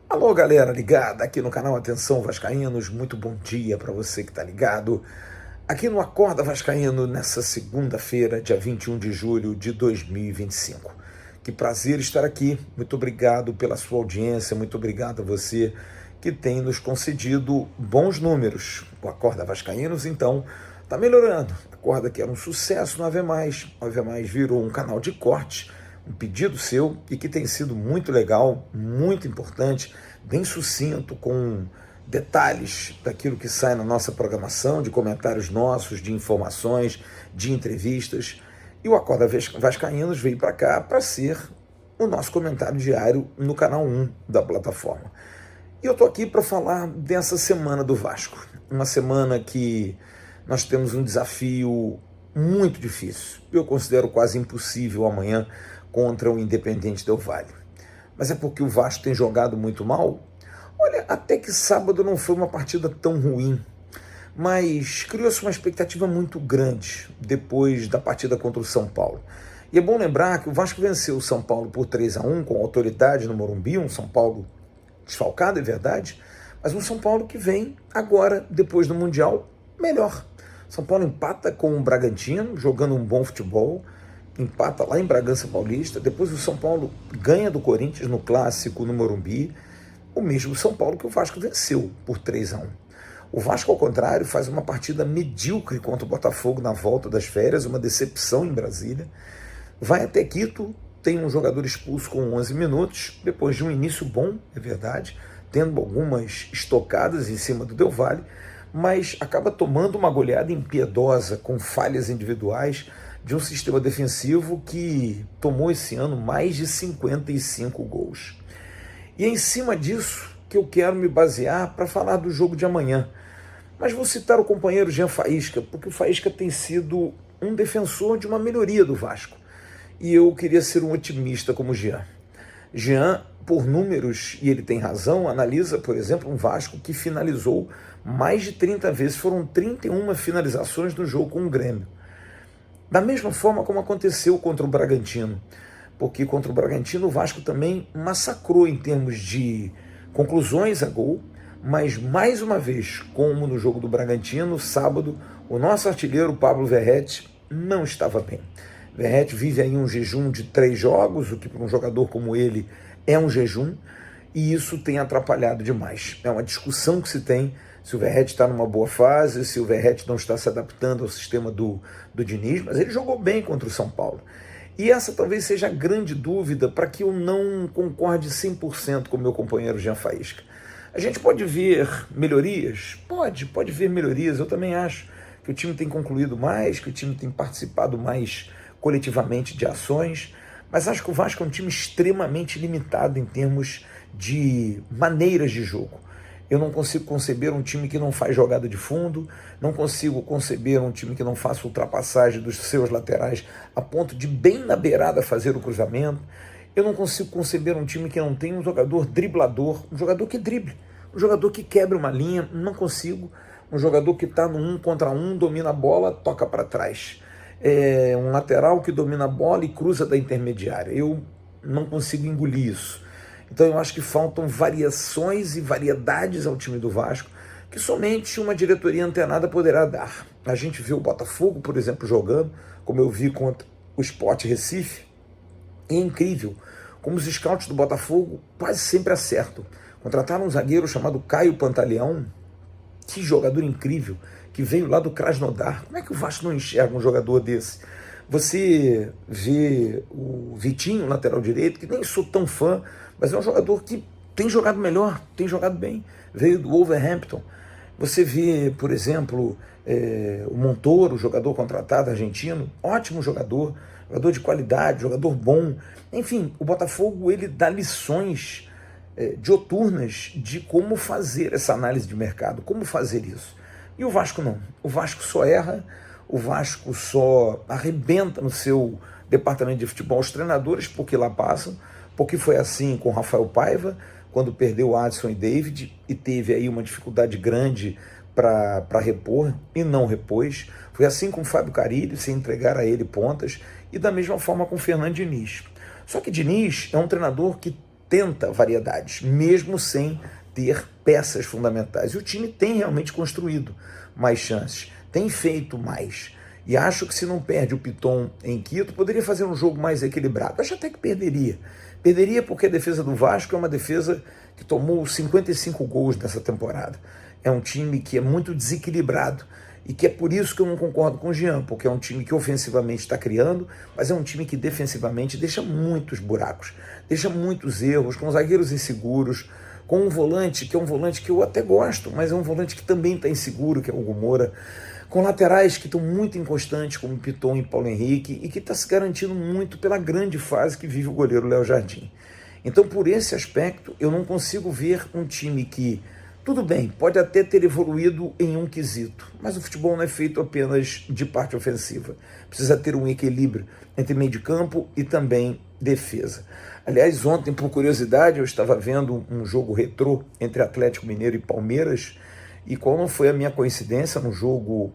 Alô, galera ligada aqui no canal Atenção Vascaínos, muito bom dia para você que está ligado aqui no Acorda Vascaíno nessa segunda-feira, dia 21 de julho de 2025. Que prazer estar aqui, muito obrigado pela sua audiência, muito obrigado a você que tem nos concedido bons números. O Acorda Vascaínos, então, está melhorando. Acorda que era um sucesso no AV+, o AV+ virou um canal de corte, um pedido seu e que tem sido muito legal, muito importante, bem sucinto, com detalhes daquilo que sai na nossa programação, de comentários nossos, de informações, de entrevistas. E o Acorda Vascaínos veio para cá para ser o nosso comentário diário no canal 1 da plataforma. E eu estou aqui para falar dessa semana do Vasco, uma semana que nós temos um desafio muito difícil, eu considero quase impossível amanhã, contra o Independente Del Valle. Mas é porque o Vasco tem jogado muito mal? Olha, até que sábado não foi uma partida tão ruim, mas criou-se uma expectativa muito grande depois da partida contra o São Paulo. E é bom lembrar que o Vasco venceu o São Paulo por 3-1 com autoridade no Morumbi, um São Paulo desfalcado, é verdade, mas um São Paulo que vem agora, depois do Mundial, melhor. São Paulo empata com o Bragantino, jogando um bom futebol, empata lá em Bragança Paulista, depois o São Paulo ganha do Corinthians no Clássico no Morumbi, o mesmo São Paulo que o Vasco venceu por 3-1. O Vasco, ao contrário, faz uma partida medíocre contra o Botafogo na volta das férias, uma decepção em Brasília, vai até Quito, tem um jogador expulso com 11 minutos, depois de um início bom, é verdade, tendo algumas estocadas em cima do Del Valle, mas acaba tomando uma goleada impiedosa, com falhas individuais, de um sistema defensivo que tomou esse ano mais de 55 gols. E é em cima disso que eu quero me basear para falar do jogo de amanhã. Mas vou citar o companheiro Jean Faísca, porque o Faísca tem sido um defensor de uma melhoria do Vasco. E eu queria ser um otimista como Jean. Jean, por números, e ele tem razão, analisa, por exemplo, um Vasco que finalizou mais de 30 vezes, foram 31 finalizações no jogo com o Grêmio. Da mesma forma como aconteceu contra o Bragantino, porque contra o Bragantino o Vasco também massacrou em termos de conclusões a gol, mas mais uma vez, como no jogo do Bragantino, sábado, o nosso artilheiro Pablo Verratti não estava bem. Verratti vive aí um jejum de 3 jogos, o que para um jogador como ele é um jejum, e isso tem atrapalhado demais. É uma discussão que se tem se o Verratti está numa boa fase, se o Verratti não está se adaptando ao sistema do Diniz, mas ele jogou bem contra o São Paulo. E essa talvez seja a grande dúvida para que eu não concorde 100% com o meu companheiro Jean Faísca. A gente pode ver melhorias? Pode ver melhorias. Eu também acho que o time tem concluído mais, que o time tem participado mais coletivamente de ações, mas acho que o Vasco é um time extremamente limitado em termos de maneiras de jogo. Eu não consigo conceber um time que não faz jogada de fundo, não consigo conceber um time que não faça ultrapassagem dos seus laterais a ponto de bem na beirada fazer o cruzamento. Eu não consigo conceber um time que não tem um jogador driblador, um jogador que drible, um jogador que quebre uma linha, não consigo. Um jogador que está no 1 contra 1, domina a bola, toca para trás. Um lateral que domina a bola e cruza da intermediária. Eu não consigo engolir isso. Então eu acho que faltam variações e variedades ao time do Vasco que somente uma diretoria antenada poderá dar. A gente viu o Botafogo, por exemplo, jogando, como eu vi contra o Sport Recife, e é incrível como os scouts do Botafogo quase sempre acertam. Contrataram um zagueiro chamado Caio Pantaleão, que jogador incrível, que veio lá do Krasnodar. Como é que o Vasco não enxerga um jogador desse? Você vê o Vitinho, lateral direito, que nem sou tão fã, mas é um jogador que tem jogado melhor, tem jogado bem, veio do Wolverhampton. Você vê, por exemplo, o Montoro, jogador contratado argentino, ótimo jogador de qualidade, jogador bom. Enfim, o Botafogo ele dá lições dioturnas de como fazer essa análise de mercado, como fazer isso. E o Vasco não. O Vasco só erra, o Vasco só arrebenta no seu departamento de futebol os treinadores, porque lá passam, porque foi assim com Rafael Paiva, quando perdeu Adson e David, e teve aí uma dificuldade grande para repor e não repôs. Foi assim com o Fábio Carille, sem entregar a ele pontas, e da mesma forma com o Fernando Diniz. Só que Diniz é um treinador que tenta variedades, mesmo sem ter peças fundamentais. E o time tem realmente construído mais chances, tem feito mais. E acho que se não perde o Piton em Quito, poderia fazer um jogo mais equilibrado. Acho até que perderia. Perderia porque a defesa do Vasco é uma defesa que tomou 55 gols nessa temporada. É um time que é muito desequilibrado. E que é por isso que eu não concordo com o Jean, porque é um time que ofensivamente está criando, mas é um time que defensivamente deixa muitos buracos, deixa muitos erros, com zagueiros inseguros, com um volante que é um volante que eu até gosto, mas é um volante que também está inseguro, que é o Hugo Moura, com laterais que estão muito inconstantes, como Piton e Paulo Henrique, e que está se garantindo muito pela grande fase que vive o goleiro Léo Jardim. Então, por esse aspecto, eu não consigo ver um time que, tudo bem, pode até ter evoluído em um quesito, mas o futebol não é feito apenas de parte ofensiva. Precisa ter um equilíbrio entre meio de campo e também defesa. Aliás, ontem, por curiosidade, eu estava vendo um jogo retrô entre Atlético Mineiro e Palmeiras, e qual não foi a minha coincidência no jogo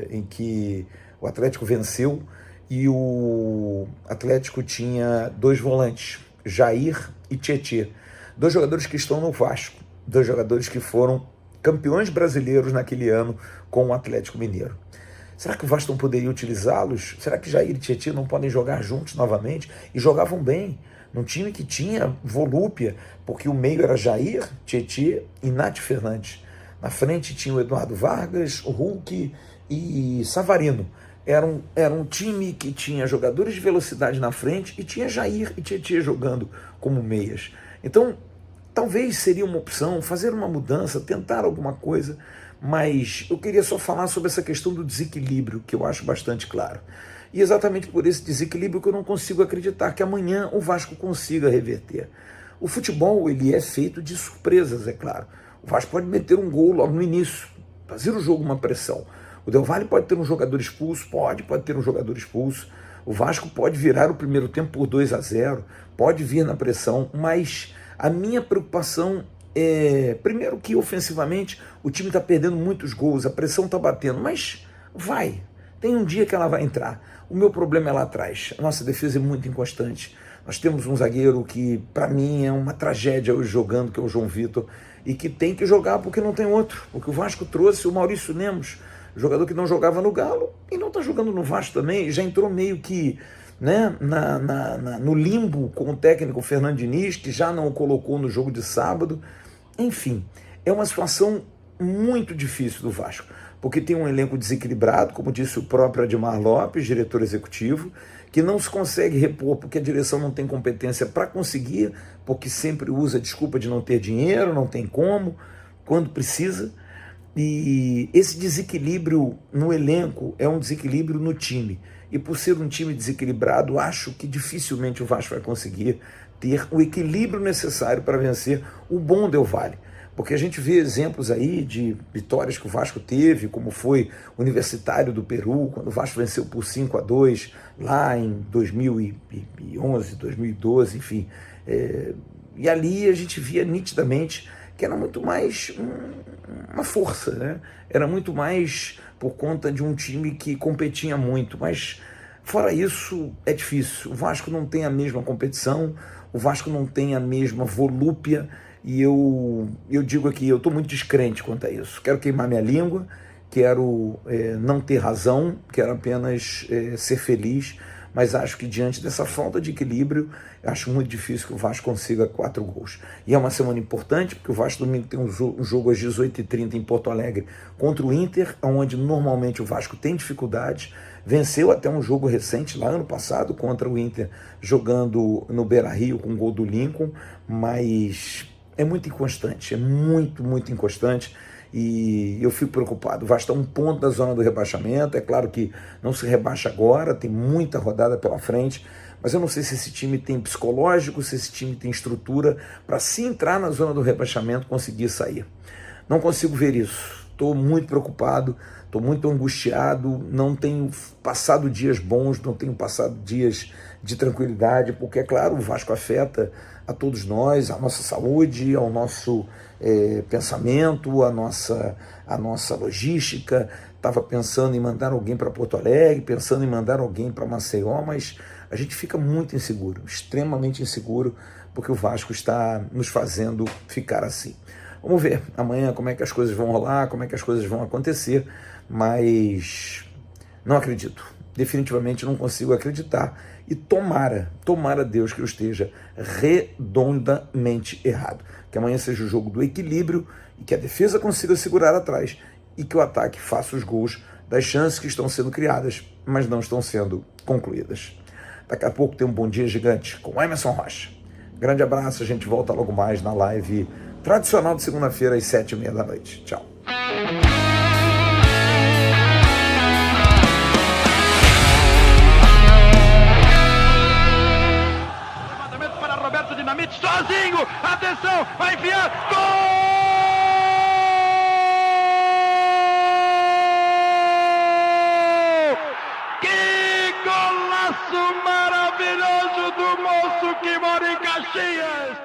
em que o Atlético venceu e o Atlético tinha dois volantes, Jair e Tietê, dois jogadores que estão no Vasco, dois jogadores que foram campeões brasileiros naquele ano com o Atlético Mineiro. Será que o Vasco não poderia utilizá-los? Será que Jair e Tietê não podem jogar juntos novamente? E jogavam bem, num time que tinha volúpia, porque o meio era Jair, Tietê e Nath Fernandes. Na frente tinha o Eduardo Vargas, o Hulk e Savarino. Era um time que tinha jogadores de velocidade na frente e tinha Jair e Tietê jogando como meias. Então, talvez seria uma opção fazer uma mudança, tentar alguma coisa, mas eu queria só falar sobre essa questão do desequilíbrio, que eu acho bastante claro. E exatamente por esse desequilíbrio que eu não consigo acreditar que amanhã o Vasco consiga reverter. O futebol, ele é feito de surpresas, é claro. O Vasco pode meter um gol logo no início, fazer o jogo uma pressão. O Del Valle pode ter um jogador expulso, pode ter um jogador expulso. O Vasco pode virar o primeiro tempo por 2-0, pode vir na pressão, mas a minha preocupação é, primeiro que ofensivamente o time está perdendo muitos gols, a pressão está batendo, mas tem um dia que ela vai entrar. O meu problema é lá atrás, a nossa defesa é muito inconstante. Nós temos um zagueiro que, para mim, é uma tragédia hoje jogando, que é o João Vitor, e que tem que jogar porque não tem outro. Porque o Vasco trouxe o Maurício Lemos, jogador que não jogava no Galo e não está jogando no Vasco também, já entrou meio que, né, no limbo com o técnico Fernando Diniz, que já não o colocou no jogo de sábado. Enfim, é uma situação muito difícil do Vasco, porque tem um elenco desequilibrado, como disse o próprio Admar Lopes, diretor executivo, que não se consegue repor porque a direção não tem competência para conseguir, porque sempre usa a desculpa de não ter dinheiro, não tem como, quando precisa. E esse desequilíbrio no elenco é um desequilíbrio no time. E por ser um time desequilibrado, acho que dificilmente o Vasco vai conseguir ter o equilíbrio necessário para vencer o bom Del Valle. Porque a gente vê exemplos aí de vitórias que o Vasco teve, como foi o Universitário do Peru, quando o Vasco venceu por 5-2, lá em 2011, 2012, enfim. E ali a gente via nitidamente que era muito mais uma força, né? Era muito mais por conta de um time que competia muito, mas fora isso é difícil. O Vasco não tem a mesma competição, o Vasco não tem a mesma volúpia, e eu digo aqui, eu estou muito descrente quanto a isso. Quero queimar minha língua, quero não ter razão, quero apenas ser feliz, mas acho que diante dessa falta de equilíbrio, acho muito difícil que o Vasco consiga 4 gols. E é uma semana importante, porque o Vasco domingo tem um jogo às 18h30 em Porto Alegre contra o Inter, onde normalmente o Vasco tem dificuldades. Venceu até um jogo recente, lá ano passado, contra o Inter, jogando no Beira-Rio com o gol do Lincoln, mas é muito inconstante, é muito, muito inconstante. E eu fico preocupado. O Vasco está um ponto da zona do rebaixamento. É claro que não se rebaixa agora, tem muita rodada pela frente, mas eu não sei se esse time tem psicológico, se esse time tem estrutura para, se entrar na zona do rebaixamento, conseguir sair. Não consigo ver isso. Estou muito preocupado, estou muito angustiado, não tenho passado dias bons, não tenho passado dias de tranquilidade, porque, é claro, o Vasco afeta a todos nós, à nossa saúde, ao nosso pensamento, à nossa logística. Estava pensando em mandar alguém para Porto Alegre, pensando em mandar alguém para Maceió, mas a gente fica muito inseguro, extremamente inseguro, porque o Vasco está nos fazendo ficar assim. Vamos ver amanhã como é que as coisas vão rolar, como é que as coisas vão acontecer, mas não acredito. Definitivamente não consigo acreditar. E tomara Deus que eu esteja redondamente errado. Que amanhã seja o jogo do equilíbrio e que a defesa consiga segurar atrás e que o ataque faça os gols das chances que estão sendo criadas, mas não estão sendo concluídas. Daqui a pouco tem um Bom Dia Gigante com Emerson Rocha. Grande abraço, a gente volta logo mais na live tradicional de segunda-feira às 7h30 da noite. Tchau. Levantamento para Roberto Dinamite, sozinho, atenção, vai enfiar, gol! Que golaço maravilhoso do moço que mora em Caxias!